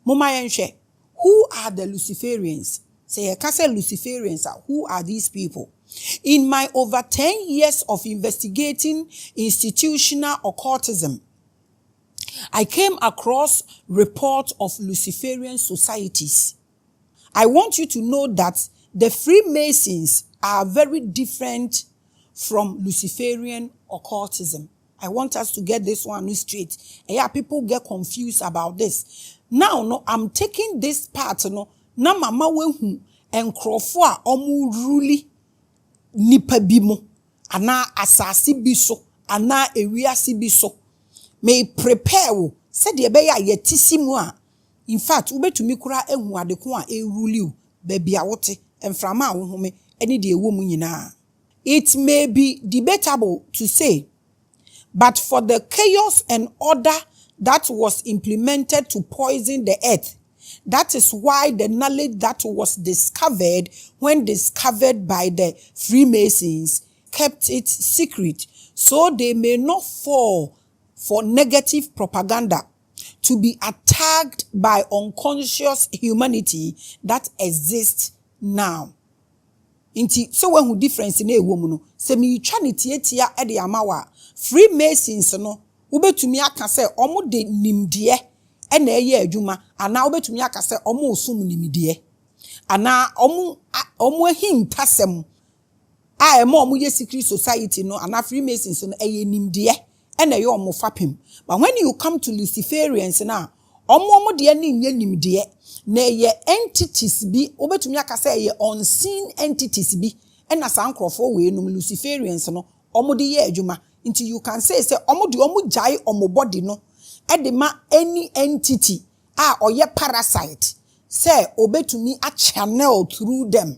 Moma yenhwe. Who are the Luciferians? Say say Luciferians, who are these people? In my over 10 years of investigating institutional occultism, I came across reports of Luciferian societies. I want you to know that the Freemasons are very different from Luciferian occultism. I want us to get this one straight. Yeah, people get confused about this. Now, no, I'm taking this part, no, na mama wehu enkrofo a omu ruli nipa bi mo, ana asasi bi so, ana ewiase bi so. May prepare wo, said ye beya yetisi mu a. In fact, ubetumi kura ehu adeko a eruli wo, baby a wote, enframa wo home, eni de ewo mu nyina. It may be debatable to say, but for the chaos and order that was implemented to poison the earth, that is why the knowledge that was discovered when discovered by the Freemasons kept it secret, so they may not fall for negative propaganda to be attacked by unconscious humanity that exists now. Inti so when who difference in a woman se mi twa ne tietia e de amawa Freemasons no ubetumi aka se omo de nimde e na eye adwuma ana ubetumi aka se omo osum nimde ana omo hintasem a emo omo ye secret society no ana Freemasons no eye nimde e na ye omo fapem. But when you come to Luciferians na omo de ni nye nimde na ye entities bi obetumi aka say ye unseen entities bi na sankrofo we no Luciferians no omo de ye adwuma until you can say omo de omo jai omo body no e de ma any entity oye parasite say obetumi a channel through them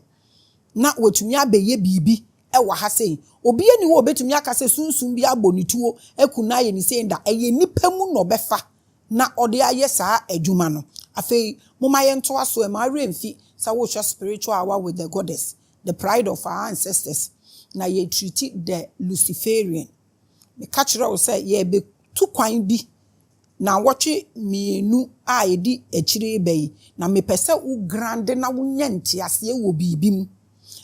na wotumi abeye bibi e wa ha say obi ani wo obetumi aka say sunsun bi abonituo ekuna ye ni say nda eye nipa mu no befa na ode aye saa adwuma no afei moma yento aso e ma remfi sa wo spiritual hour with the goddess, the pride of our ancestors. Na ye treat the Luciferian me catch wo say ye be tu kwan bi na woche mienu a edi ekire bai na me pese wo grande na wo nyante ase wo bibim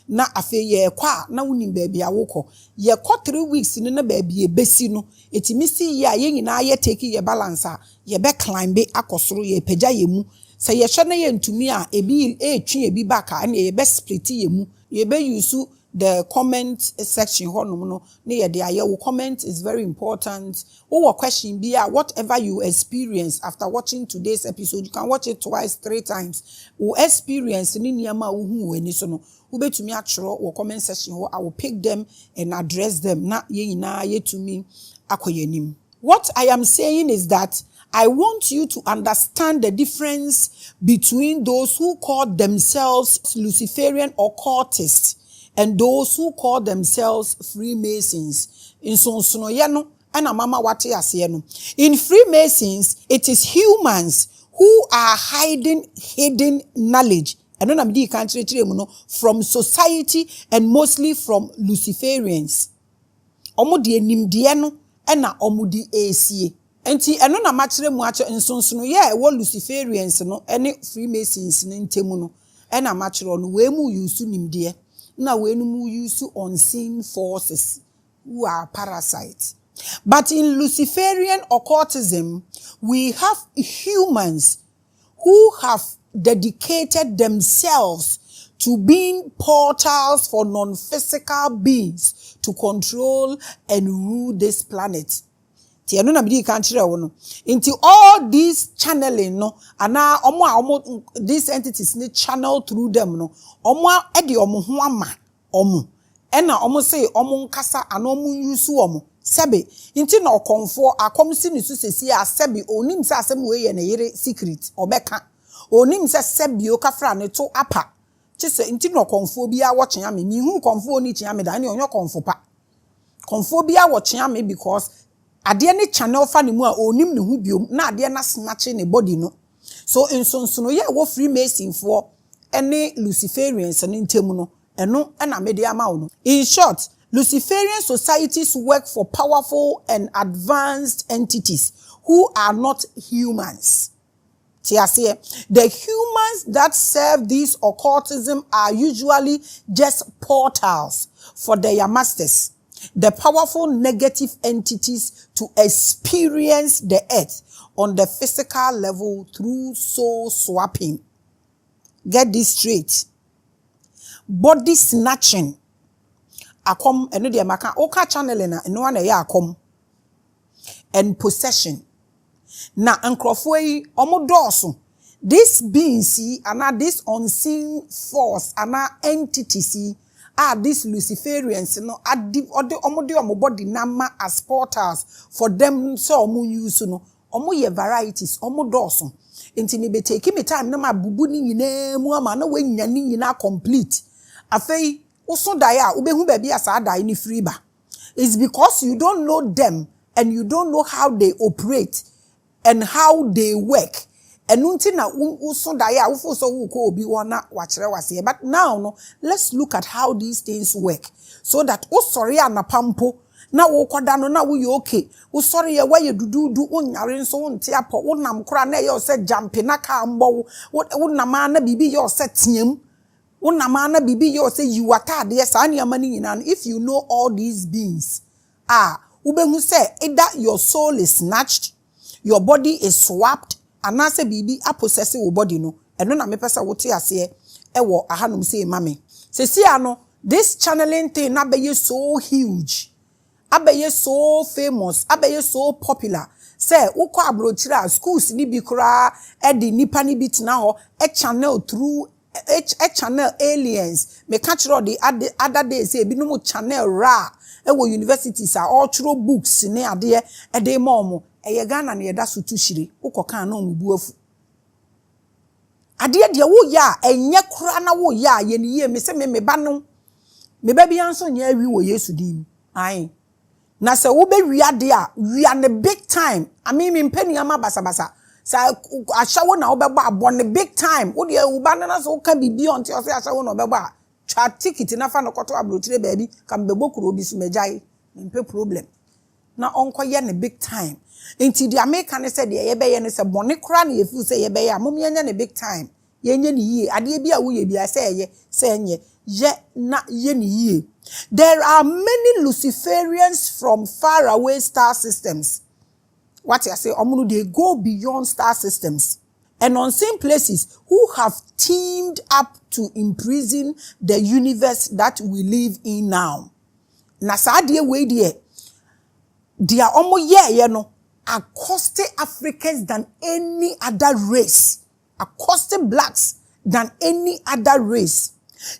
na afei ye kwa na wonim baabi awoko ye kwa 3 weeks ni na baabi e besi no etimi si ye aye nyina ye take ye balance a ye be climb be akosoro ye pagya ye mu se ye hwe na ye ntumi a ebi etwe ebi baka na ye be split ye mu ye be use the comment section no na the aye comment is very important. Or question be whatever you experience after watching today's episode, you can watch it twice, 3 times. Or experience ni niyama uhu eni so no ubetumi atro or comment section I will pick them and address them. Na ye ina ye to me akoyenim. What I am saying is that I want you to understand the difference between those who call themselves Luciferian occultists and those who call themselves Freemasons. In Sonsonoyano and Amama Wate Asieno. In Freemasons, it is humans who are hiding hidden knowledge. And then I'm the country from society and mostly from Luciferians. Omudi nimdiano and na omudi AC. Enti eno na machire mu acho nsonsono ye wo Luciferians no ene Freemasons ne ntemu no ena machire no we mu use nimde na we no mu use unseen forces who are parasites. But in Luciferian occultism we have humans who have dedicated themselves to being portals for non-physical beings to control and rule this planet. Tiano na bidi kanchire wono into all these channeling no ana omo these entities ni channel through them no omo e de omo ho ama omo e na omo say omo nkasa ana omo use omo sebe into na okonfo akomsi ni so sesi a sebe onim se asem we ye na yere secret obeka onim se sebe o kafra ne to apa chise into na okonfo bia wo kyen ame mi hu konfo ni kyen ame da ne onyo konfo pa konfo bia wo kyen ame because ade ne channel fa ne mu a onim ne hu biom na ade na snatch ne body no so nsonsono ye wo Freemason for any Luciferians ne ntemu no eno na media ma wo no. In short, Luciferian societies work for powerful and advanced entities who are not humans. The humans that serve this occultism are usually just portals for their masters, the powerful negative entities, to experience the earth on the physical level through soul swapping. Get this straight. Body snatching. Akom eno de maka oka channel na eno na ya akom. And possession. Na nkrofo yi omo dooso. This beings and this unseen force and entities are these luciferians no omo de omo body nama as portals for them so omo use no omo ye varieties omo dooso. Enti ni be take me time na ma bubu ni nyina mu ama na wanya ni nyina complete. Afei uso daya ubehu baby asa dai ni free ba. It's because you don't know them and you don't know how they operate and how they work. And unti na uso daya ufo so uko obi wana wachire wase. But now no, let's look at how these things work so that usori anapampo na wo kwada no na wo ye okay usori ye wa ye dududu unyare nso unti apo unam kra na ye o se jampe na ka mbo unam na bibi ye o se tiam unam na bibi ye o se yiwata de sa na mani nyina. If you know all these beings ubehu say either your soul is snatched, your body is swapped, and na say bibi apossess wo body no eno na me pesa wote ase ewo ahanum say mame se si ano this channeling thing na be so huge, abeye so famous, abeye so popular. Say uko abrochira schools ni bi kura e di nipa ni bi tina ho e channel through a channel aliens. Me catch the other day say bi no channel ra e wo universities are all through books ne ade e de momo e ye Ghana na ye da so tushire uko kan na omubu afu ade de wo ya enye kura na wo ya ye ni ye me se me ba no me ba bi anso nya awi wo Yesu dim ai na se wo be wiade a wia ne big time. I mean me mpani ama basabasa sa ashawo na wo be ba abo ne big time wo de wo ba na so ka bibi on ti o se ashawo na wo be ba twa ticket na fa no koto abrotire baabi kam be bokuro bi su mejai mpe problem na onkoye ne big time. Inti the American said the ye be ye ne se bone kra na ye fu se ye be ya mom ye nya ne big time ye nya ni yie ade bi a wo ye bi a se nye ye na ye ni yie. There are many luciferians from far away star systems. What I say, they go beyond star systems and unseen places who have teamed up to imprison the universe that we live in now. Na sa de we de dia omo ye no accosted Africans than any other race, accosted blacks than any other race.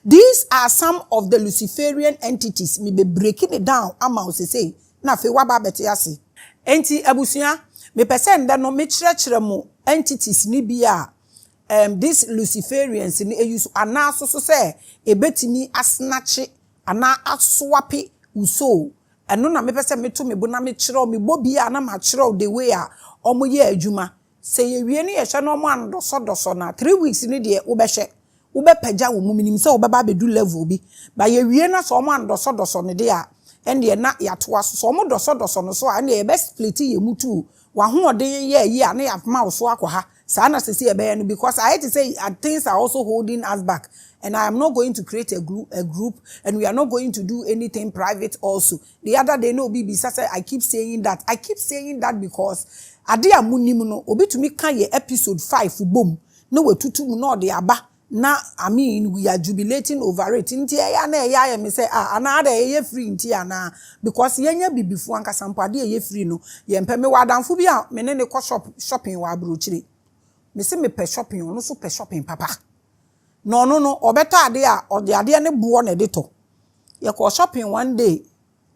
These are some of the luciferian entities. Me be breaking it down ama say na fe wa ba bete ase enti abusia me pese nda no me kire mo entities ni bia these luciferians ni use ana so say ebetimi asnache ana aswape uso eno na me pese me to me bu na me kire me bo bia na ma kire the way a omo ye adwuma say ye wie ni ye hye no mo andoso na 3 weeks ni de wo be hye ube peja wo muminim se obeba bedu level bi ba ye wie na so mo andoso ne de a ende na yato aso so mo doso no so a na ye be split ye mutu wa ho oden ye a na ya ma so akwa sa na sese ye be no because I hate to say things are also holding us back and I am not going to create a group and we are not going to do anything private also. The other day no bibi say I keep saying that because ade amunim no obi to me kan ye episode 5 bom no wetutu mu no de aba. Na I mean we are jubilating over it. Inti ya na ya me say another ye free inti na because yenya bibifu anka sampade ye free no ye mpe me wadanfo bi a me ne ne ko shopping wa abrochire me se me pe shopping no so pe shopping papa no obeto ade a ode ade ne buo na de to ye ko shopping one day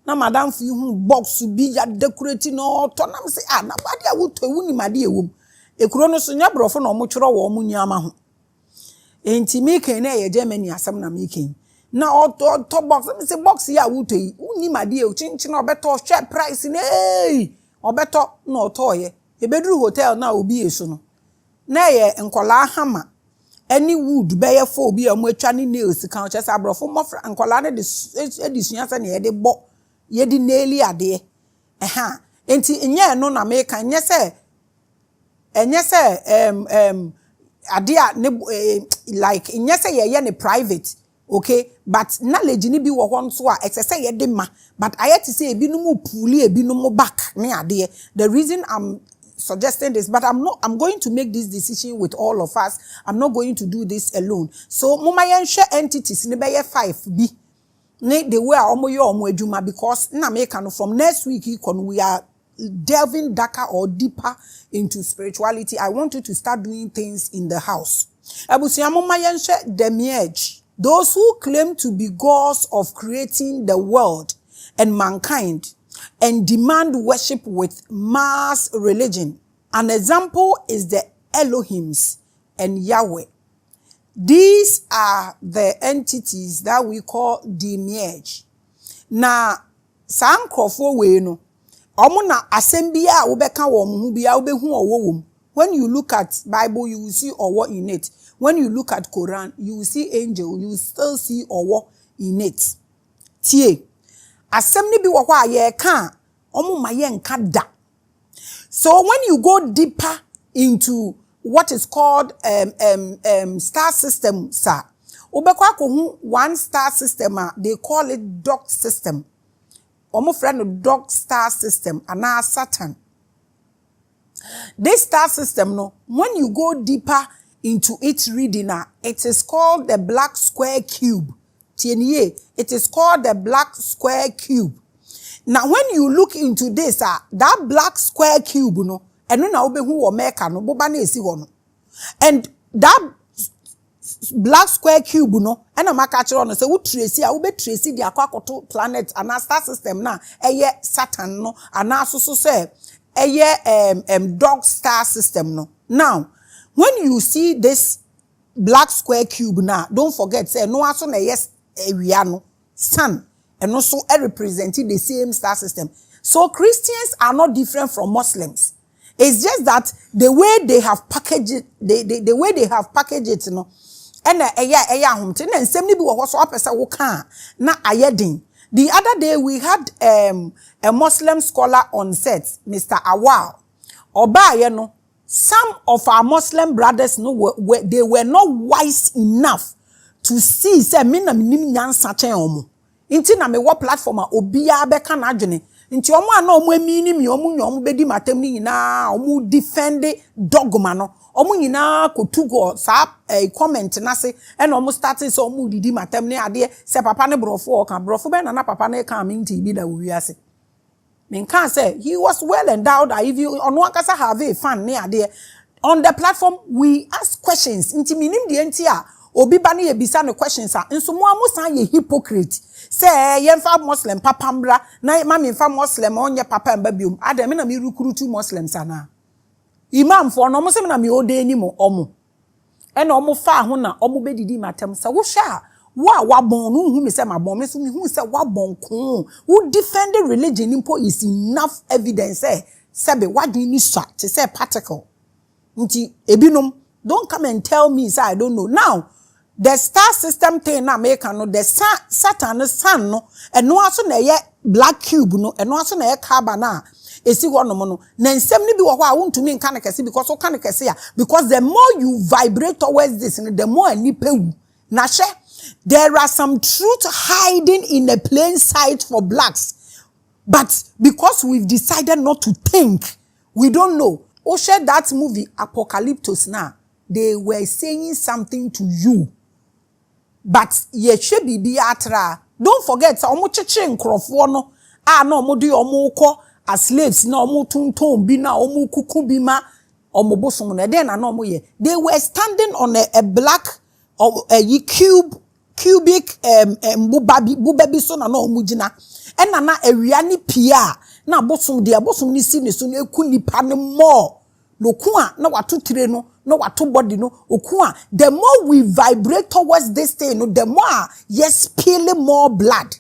na madam fu hu box bi ya decorate no to na me say na bade a wo to wuni made ewom ekuro no so nya brofo na omo tworo wo omo nyama ho enti meken na ye Germany asem na meken na to box me say box ya wutoyi uni made e chinchi na obeto share price na obeto na otoye e bedru hotel na obi eso no na ye nkola hama any wood be ye for obi amu atwa ne nails kan che sa brofo mofra nkola ne de edisua se na ye de bo ye di naili ade enti nye no na meken nye se enye say adia like enye say ye ne private, okay, but knowledge ni bi wo ho nso a exercise ye de ma, but ayeti say ebinom puli ebinom back ne ade. The reason I'm suggesting this, but I'm going to make this decision with all of us. I'm not going to do this alone. So mama yenhwe entities ne be 5 bi ne the way omo ye omo adwuma, because na make no from next week we are delving darker or deeper into spirituality. I want you to start doing things in the house. Abusia mama yenhwe Demiurge, those who claim to be gods of creating the world and mankind and demand worship with mass religion. An example is the Elohims and Yahweh. These are the entities that we call Demiurge. Na sankrofo we no omo na asem bia wo beka wo mu bia wo behu owo wom. When you look at Bible, you will see owo in it. When you look at Quran, you will see angel, you will still see owo in it. Tie asem ni bi wo kwa ye ka omo ma ye nka da. So when you go deeper into what is called star system, sir, obekwa ko hu one star system, they call it dog system. Omo friend dog star system ana Saturn. This star system, no, when you go deeper into its reading, it is called the black square cube. It is called the black square cube. Now, when you look into this, that black square cube, no, and na obehu wo meka no, boba na esi ho no. And that black square cube, no, and a makachiro no, say wo trace a wo be trace the akwakoto planet and star system na, eye Saturn no, and also say eye dog star system no. Now, when you see this black square cube now, don't forget say no aso na yes area no sun, and also representing the same star system. So Christians are not different from Muslims. It's just that the way they have packaged it, the way they have packaged it, you know, and humte and same bi wo so apesa wo kan na ayedin. The other day we had a Muslim scholar on set, Mr. Awal. Oba ye no, some of our Muslim brothers no they were not wise enough to see say me na minim nyansa chen omo. Inti na me wo platform a obia beka na adwene. Inti omo ana omo amini mi omo nyom bedi matem ni nyina omo defend dogma no. Omo nyina kotugo sa comment na se and omo starting so omo didi matem ne ade se papa ne brofo o kan brofo be na papa ne kan minti bi da wi ase. Men can say he was well endowed. If you on one kasa have a fan ne ade on the platform we ask questions. Inti minim de entia obi ba na ye bisa no questions a nso mo amusan ye hypocrite. Say yemfa Muslim papa mbra na mami mfa Muslim onye papa mba biom adem na me recruit Muslims ana imam for no mo se na me ode ni mo omo e na omo fa ho na omo bedidi matem sa wo hwa wa wabon no hu me se mabon me so me hu se wabon ko who defend the religion impo is enough evidence sebe wadin ni swa to say particle nti ebinom don't come and tell me say I don't know. Now the star system thing na make no the Saturn sun no and no aso na ye black cube no and no aso na ye carbon na esi ho no no na nsem ni bi wo ho a wontumi nka na kese because o ka na kese ya because the more you vibrate towards this the more anipa wu na hye there are some truth hiding in a plain sight for blacks, but because we've decided not to think, we don't know. O share that movie Apocalyptus now, they were saying something to you. But ye should be atra. Don't forget, omo cheche nkrofo no. No omo do omo ko as slaves na omo tuntum bi na omo kuku bi ma omo bosom na den na omo ye. They were standing on a black or a cubic bubabi so na omo gina. And na area ni pia na bosom de bosom ni si ne so na eku nipa ne more. No kwa na watu tire no watu body no okua. The more we vibrate towards this thing, no, the more yes spilling more blood.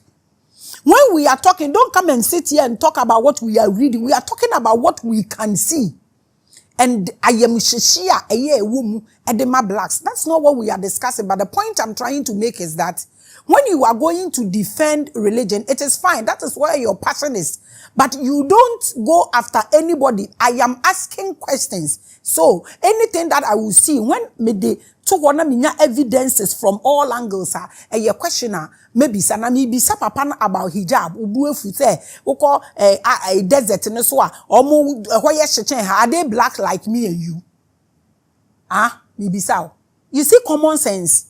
When we are talking, don't come and sit here and talk about what we are reading. We are talking about what we can see. And I am shishia eye wumu edema blacks. That's not what we are discussing. But the point I'm trying to make is that when you are going to defend religion, it is fine. That is where your passion is. But you don't go after anybody. I am asking questions. So anything that I will see when me de to wanna minya evidences from all angles a questioner maybe sana me be papa about hijab ubu efu say woko a desert no so a omo hoye hyechen ha are they black like me and you me be sao. You see common sense.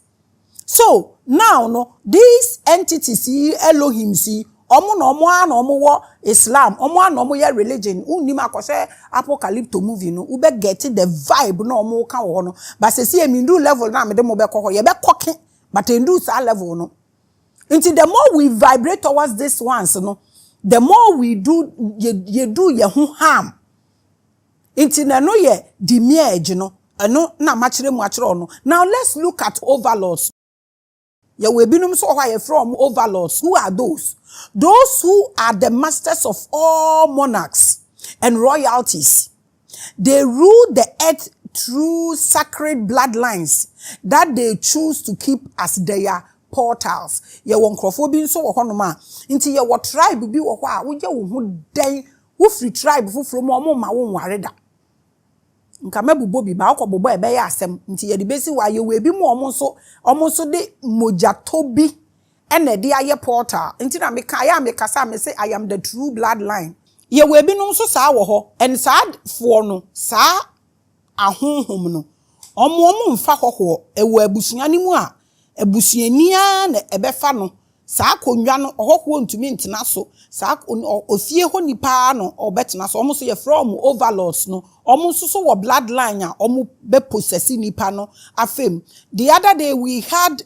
So now no these entities see Elohim see omo no omo wo Islam omo no omo ye religion unnim akose apocalypto movie no ube get the vibe no omo ka wo no but se see me do level na me de mo be kokko ye be koke but endu sa level no until the more we vibrate towards this ones no the more we do ye do ye ho harm until na no ye Demiurge no no na machire mu achire no. Now let's look at overlords. Ya we binum so why from overlords. Who are those? Those who are the masters of all monarchs and royalties. They rule the earth through sacred bloodlines that they choose to keep as their portals. Ya won krofo bi so wo hono ma. Nti ya wo tribe bi wo ho a wo je wo hu dan wo free tribe fufuro mo ma wo nware da. Nka mebubo bi ma akobobo ebe ya asem nti ye de besi wa ye we bi mo omo so de mojato bi ene de aye portal nti na me ka ya me kasa me say I am the true bloodline. Ye we bi no so sa wo ho en sa fo no sa ahonhom no omo mfa hoho e wo abusuani mu a abusuani a na ebefa no sa konwa no ohokwo ntumi ntena so sa ofie ho nipa no obetena so omo so ye from overlords no omo so wo bloodline a omo be possess nipa no afem. The other day we had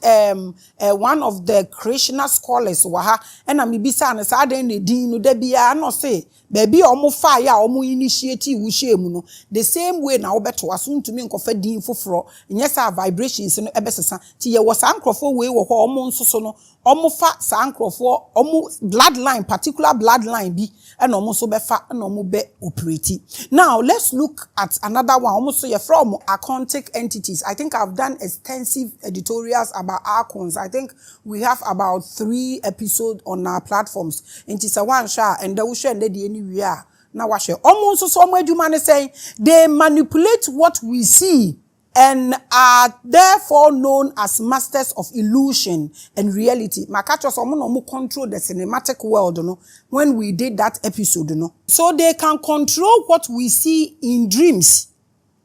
one of the creational scholars waha and na mebisa na sa den ne din no da bia no say baby omo fa ya omo initiate wo shemu no the same way na obeto aso ntumi nkofa din foforo nye sa vibrations no ebesesa ti ye wo sa nkrofo we wo ho omo nsoso no omo fa sa nkrofo omo bloodline particular bloodline bi and omo so be fa and omo be operate. Now let's look at another one almost so you're from archontic entities. I think I've done extensive editorials about archons. I think we have about 3 episodes on our platforms. And it's a one shot and they share and they anywhere. Now watch it. Almost so somewhere you man is saying they manipulate what we see and are therefore known as masters of illusion and reality. Makacho someone no control the cinematic world, you know, when we did that episode, you know. So they can control what we see in dreams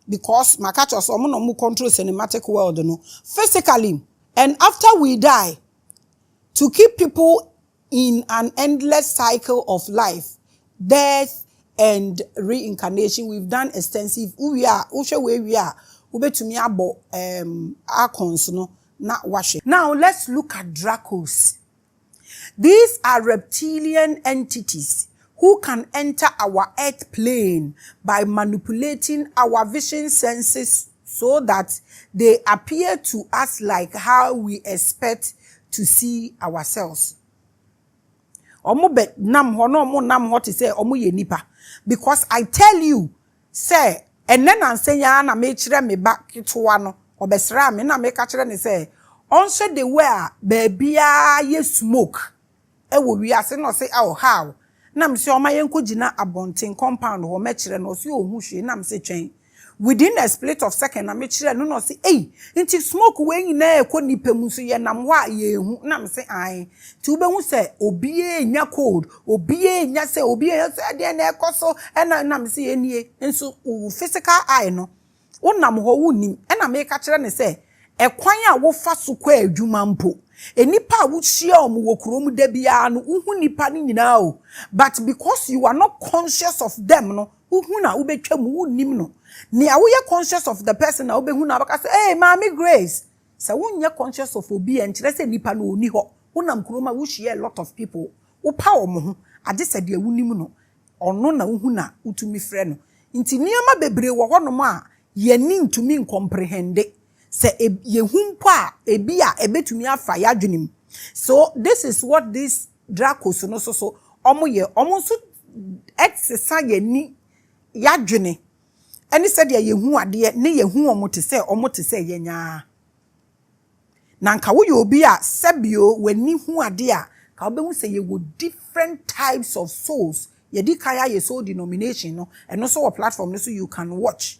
because Makacho someone no control cinematic world, you know, physically. And after we die, to keep people in an endless cycle of life, death and reincarnation. We've done extensive. We are where we are. Ubetumi abo archons no na washe. Now let's look at Dracos. These are reptilian entities who can enter our earth plane by manipulating our vision senses so that they appear to us like how we expect to see ourselves. Omo be nam ho no mo nam ho te say omo ye nipa because I tell you say and then ansenya na me kire me ba kitoa no obesra me na me ka kire ne say onse the way baabia ye smoke e wo wi ase no say oh how na me say o ma yenko gina abonten compound ho me kire no so ohun hwe na me say twen within a split of second na me kire no say eh nti smoke we nyina ekọ nipa mu so ye nam ho a ye hu na me say ai ti ube hu say obiye nya cold obiye nya say obiye say de na ekoso na me say enie nso physical eye no wonam ho wunim na me ka kire ne say ekwan a wo fa so kwa adwuma mpo enipa wo hia omo wo kurom da bia no uhu nipa ni nyina o but because you are not conscious of them no uhu na ubetwa mu wunim no ni awo ye conscious of the person na obehu na baka say hey Maame Grace say wonye conscious of obi en kire say nipa no oni ho wonam kuroma wo hia a lot of people wo pa omo ho ade say de wunim no ono na uhu na utumi frɛ no nti niama bebre wo ho no ma ye ni ntumi comprehend say ye humpo a ebi a ebetumi afa ya dwenim. So this is what this Dracos no so omo ye omo so exercise ye ni ya dwene. Any said ye hu ade ne ye hu omo te say ye nya na nka wo ye obi a sebio wani hu ade a ka obehu say ye wo different types of souls Yedi kaya ye so denomination no, and also a platform so you can watch.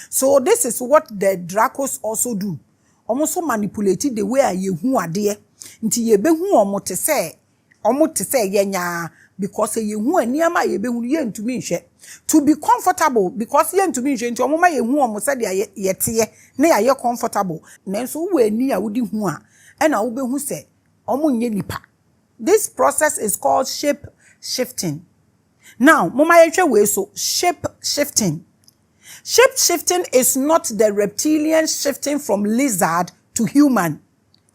So this is what the Dracos also do. Almost so manipulated the way ye hu ade. Nti ye be hu omo te say yenya because ye hu aniama ye be hu ye ntumi nhwe. To be comfortable because ye ntumi nhwe nti omo ma ye hu omo se de ye te na ye comfortable. Nanso wo ani a wodi hu a na wo be hu se omo nye nipa. This process is called shape shifting. Now, mama yehwe we so shape shifting. Shape shifting is not the reptilian shifting from lizard to human.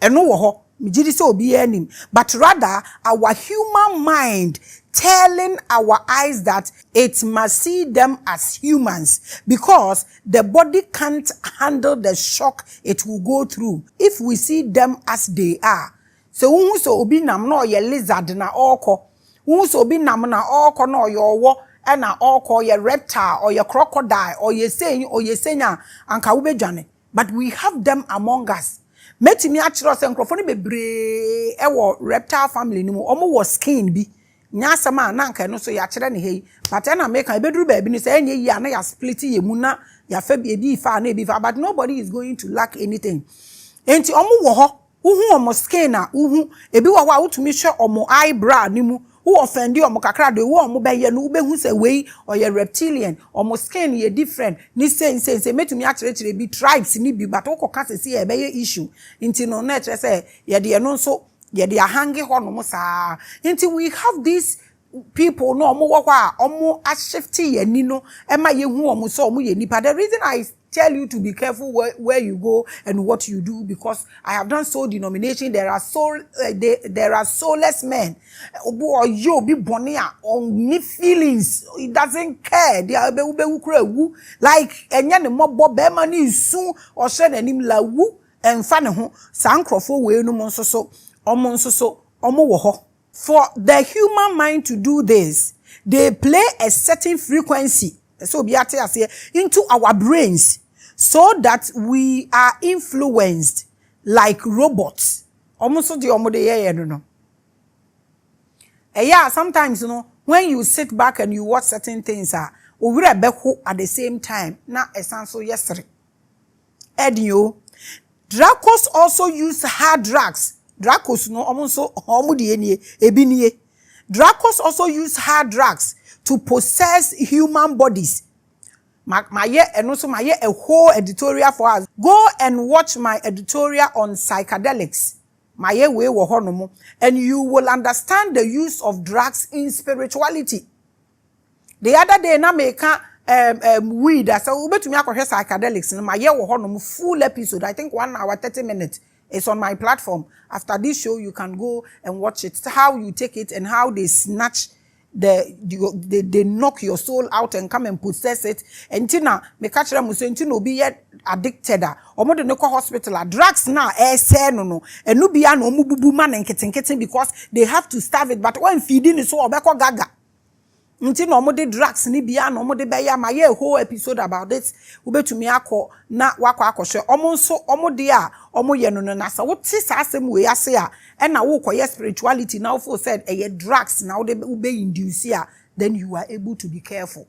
Eno wo ho, migidi se obi anim, but rather our human mind telling our eyes that it must see them as humans because the body can't handle the shock it will go through if we see them as they are. So unhu so obi nam na oye lizard na oko. Unhu so obi nam na oko na oye owo e na oko ye reptile or ye crocodile or ye senya anka wo bedwane. But we have them among us. Metimi a kiro se nkrofo ne bebre e wo reptile family ni mu omo wo skin bi. Nya sama na anka no so ya kire ne hei. But na make e beduru ba bi ni se enye yi na ya split ye mu na ya fa bi ebi fa na ebi fa, but nobody is going to lack anything. Enti omo wo ho uhu omo skin na uhu ebi wa wa utumi hwe omo eyebrow ni mu who offend omo kakra de wo omo beye no ubehu se wei or ye reptilian omo skin ye different ni say metumi akire bi tribes ni bi but wo kase se ye beye issue nti no na kire se ye de no so ye de ahange ho no mo saa nti we have these people no omo wo kwa omo a shift ye ni no e ma ye hu omo so omo ye nipa. The reason I tell you to be careful where you go and what you do, because I have done soul denomination. There are soulless men. Or you be bonia on ni feelings. He doesn't care. They are like enya ne mobo be mani su or shed enim la wu and fanahu sankrofo we no monso so omo wo ho. For the human mind to do this, they play a certain frequency so into our brains so that we are influenced like robots. Almost the no. Yeah, sometimes when you sit back and you watch certain things at the same time, na esanso yesterday. Edio, Dracos also use hard drugs. Dracos no almost ebinie. Dracos also use hard drugs to possess human bodies. And also my a whole editorial for us. Go and watch my editorial on psychedelics. My way wo and you will understand the use of drugs in spirituality. The other day na make weed as ubetumi akwohwe psychedelics no my wo full episode. I think 1 hour 30 minutes. It's on my platform. After this show, you can go and watch it. How you take it and how they snatch they knock your soul out and come and possess it. And tina me catch them say tina be yet addicted. Omo de no hospital. Drugs now say no. And no be an omububu man and kitten because they have to starve it. But when feeding is so obeko gaga. Nti no mo de drugs ni bia no mo de be ya ma ye whole episode about it ubetumi akọ na wakọ akọhwe omo de a omo ye no na sa wo ti sa asem we ase a e na wo koye spirituality now for said ye drugs now de ube induce a, then you are able to be careful.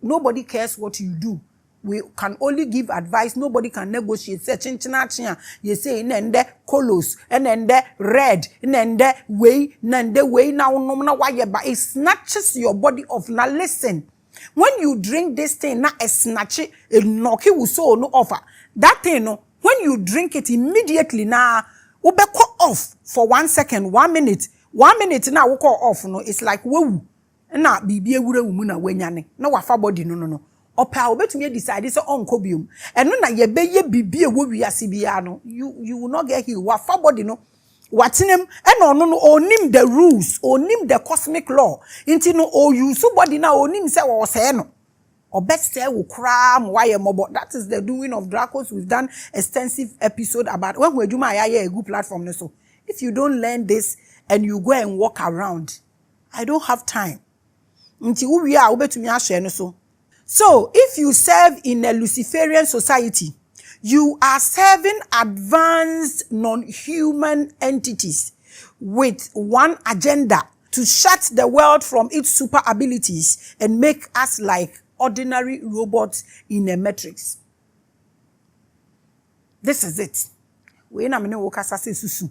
Nobody cares what you do. We can only give advice. Nobody can negotiate. Say chinchina you say nende colors and nende red nende way now no why but it snatches your body off. Now listen, when you drink this thing na a snatch it knock you so no offer that thing no when you drink it immediately na ubeko off for 1 second 1 minute na wo off no it's like woo na bibi ewure wumu na wanyane na wafa body no opa obetumi decide say onko biom eno na ye beye bibie wo wiase bia no you will not get healed wa fa body no watinem eno no onim the rules onim the cosmic law inti no o use body na onim say wo say no obeste wo kra mo waye mobo. That is the doing of Dracos. We've done extensive episode about when we juma ya a good platform no. So if you don't learn this and you go and walk around, I don't have time inti wo wi a obetumi a share no so. So, if you serve in a Luciferian society, you are serving advanced non-human entities with one agenda to shut the world from its super abilities and make us like ordinary robots in a matrix. This is it. We na me ne wo kasa se susu.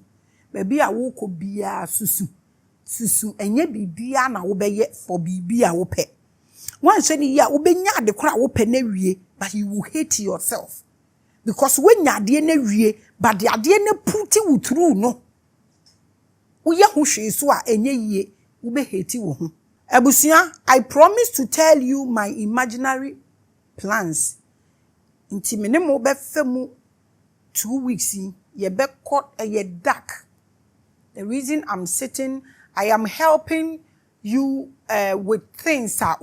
Baby a wo ko bia susu. Susu enye bibia na wo beye for bibia wo pe. One say ni ya wo benya de kora wo pe na wie, but you will hate yourself. Because when nya de na wie, but the ade na puti wo through no. Wo ye ho hwe so a enye yie, wo be hate wo ho. Abusia, I promise to tell you my imaginary plans. Inti me ne mo be femu 2 weeks ye be caught ye dark. The reason I'm sitting, I am helping you with things that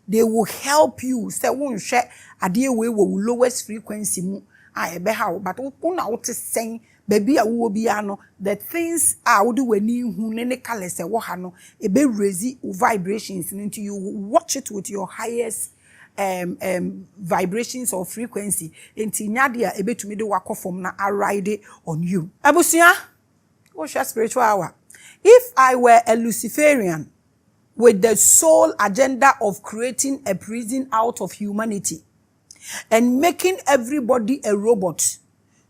they will help you. Say won share ade we lowest frequency mu be how, but una what is saying baby a wo bia no the things a wo de wani hu ne colors e wo ha no e be raise vibrations into you watch it with your highest vibrations or frequency enti nyade a ebetumi de wakofom na aride on you. Abusia, what's your spiritual hour? If I were a Luciferian with the sole agenda of creating a prison out of humanity and making everybody a robot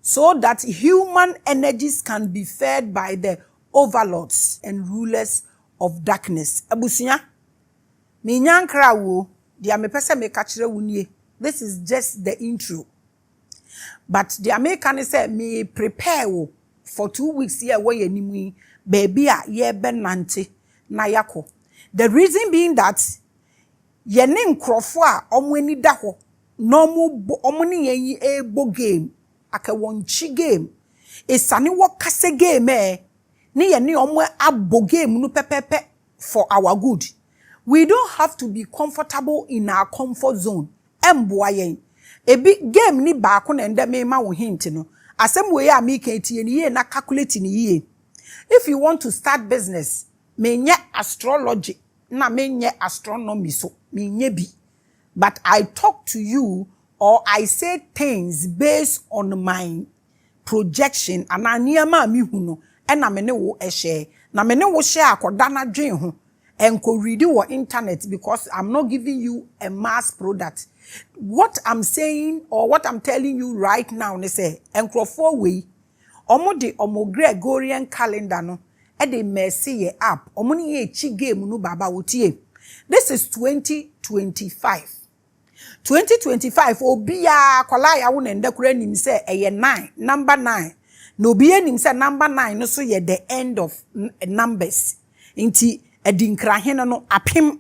so that human energies can be fed by the overlords and rulers of darkness. Abusia, me nyankra wo dia me pese me ka kire wunie. This is just the intro. But the American say me prepare wo for 2 weeks here where you nimu baby a ye benante na yako. The reason being that ye ne nkrofo a omo ani da ho no mu omo ne yen ebo game aka wonchi game esane wo kase game ne ye ne omo abo game no pepepe for our good. We don't have to be comfortable in our comfort zone. Emboa yen ebi game ni ba ko na ndeme ma wo hint no asem we ya me kan tie ni ye na calculate ni ye. If you want to start business, menye astrology na menye astronomy so menye bi. But I talk to you or I say things based on my projection and aniyama mi hu no e na me ne wo share. Na me ne wo share akoda na dwen ho enko read your internet because I'm not giving you a mass product. What I'm saying or what I'm telling you right now ne say enkrofo we omo de omo Gregorian calendar no e de mercy ye app omo ne ye chi game no baba wotie. This is 2025. 2025 obia kwala ya wo nda kura nim say eye 9 number 9 no obia nim say number 9 no so ye the end of numbers inti edinkra hene no apem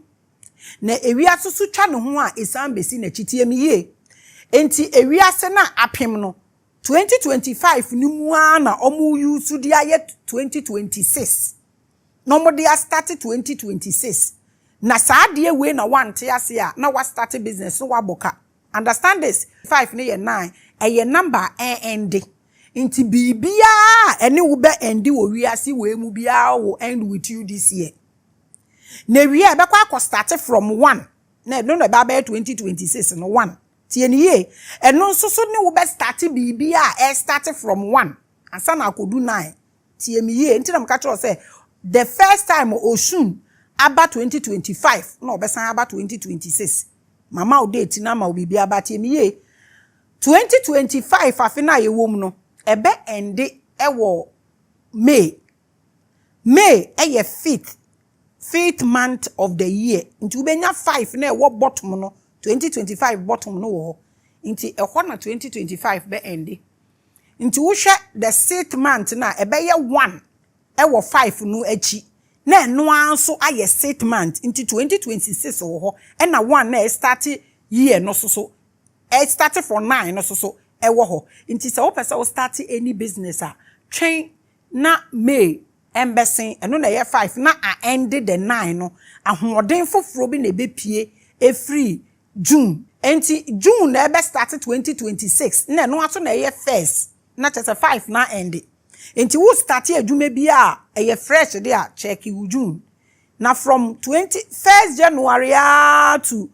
na ewiase so twa ne ho a esan besi na chitie mi ye enti ewiase na apem no 2025 ni mu na omu use dia ye 2026 no mo dia start 2026 na saa de we na wante ase a na wa start business no wa boka. Understand this 5 ne ye 9 eye number end inti bibia ene wo be end wo wiase we mu bia wo end with you this year. Na wiye be kwa start from 1 na no na ba 2026 no 1 tie ni ye eno nso so ne wo be start bibia e start from 1 ansa na akodu 9 tie mi ye nti na mka tro say the first time osun aba 2025 na obesan aba 2026 mama o date na ma bibia aba tie mi ye 2025 afina ye wom no ebe ende ewo May eye fifth month of the year into benya 5 na ewo bottom no 2025 bottom no wo into ehwo na 2025 be ende into wo hwe the 6th month na ebe ye 1 ewo 5 no achi na eno anso aye 6th month into 2026 wo ho e na 1 na start year no so e start for 9 no so ewo ho into se wo pese wo start any business a twen na May embesen eno na ye 5 na a end the 9 no ahoden foforo bi na ebepie e free June enti June na ebe start 2026 na eno aso na ye first na chese 5 na end enti wo start adwuma bi a ye fresh dey a check you June na from 21st January to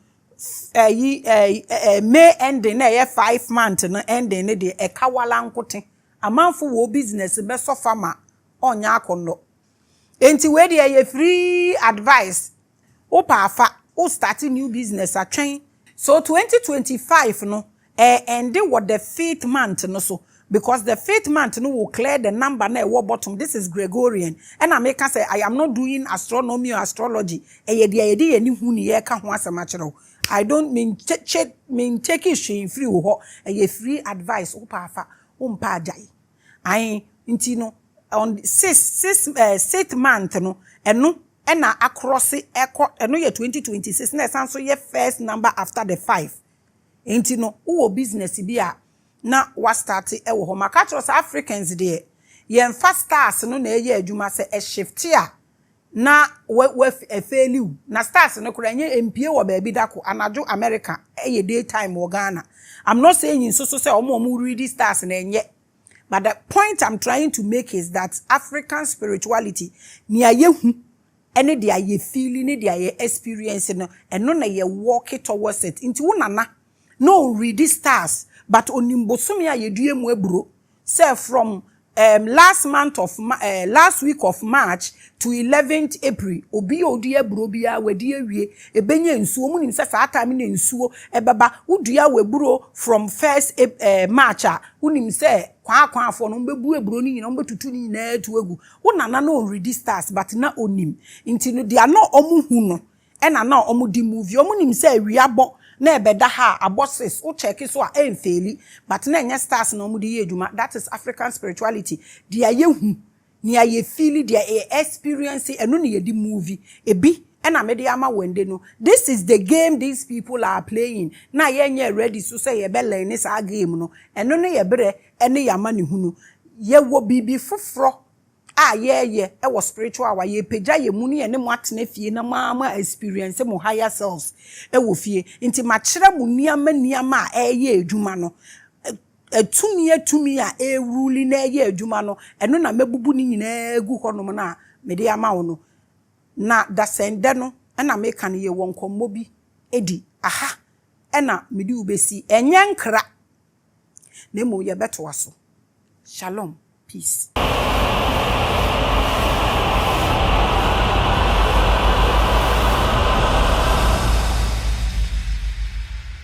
May ending na ye 5 month na ending ne dey e kawala nkote amanfo wo business be so farmer onya akono enti we dey free advice opa afa o start new business atwen. So 2025 no ending what the 5th month no so, because the 5th month no will clear the number na e bottom. This is Gregorian, and I make say I am not doing astronomy or astrology. Eye ni hu ni ye ka ho asema kire. I don't mean take it free ho. Eye free advice opa afa o mpa ajai. Ai nti no on 6th month no eno na across echo eno ye 2026 na san so ye first number after the 5. Enti no wo business bi a na wa start e wo ho maka chos Africans de ye mfa stars no na eye adwuma se e shift a na we failiu na stars no kura nye empie wo ba bi dako anajo America eye daytime wo Ghana. I'm not saying so say omo read stars na enye, but the point I'm trying to make is that African spirituality ni ayehu ene dia ye feeling ne dia ye experience no eno na ye walk towards it. Inti wo nana no read the stars, but onimbosomi a yedue mu eburo say from last week of March to 11th April obi odi eburo bia wadi awie ebenye nsuo mu nim say saa time na nsuo ebeba udua weburo from 1st March a unim say kwa afọ no mbebu eburo ni nyina mbetutu ni nyina etu egu wonana no read stars, but na onim nti no dia no omuhu no ena na omudi movie omunim say wiabo na ebeda ha abosses o check so a enfeli, but na nya stars na omudi ye adwuma. That is African spirituality. Dia yehu ni aye feel dia experience eno na ye di movie ebi ena me dia ma wende no. This is the game these people are playing. Na ye nya ready so say ye be learn this game no eno no ye bere ene yama ne hunu ye wo bibi foforo ye e was spiritual wa ye peja ye mu ne mo atena fie na ma experience mo higher selves e wo fie nti ma kire mu niama a ye adwuma no atumi a e rule na ye adwuma no eno na mebubu ni nyina egu honom na me de ama wo no na da sende no na me kan ye won kommo bi edi aha na me di ubesi enye nkra na mo ye beto aso. Shalom, peace.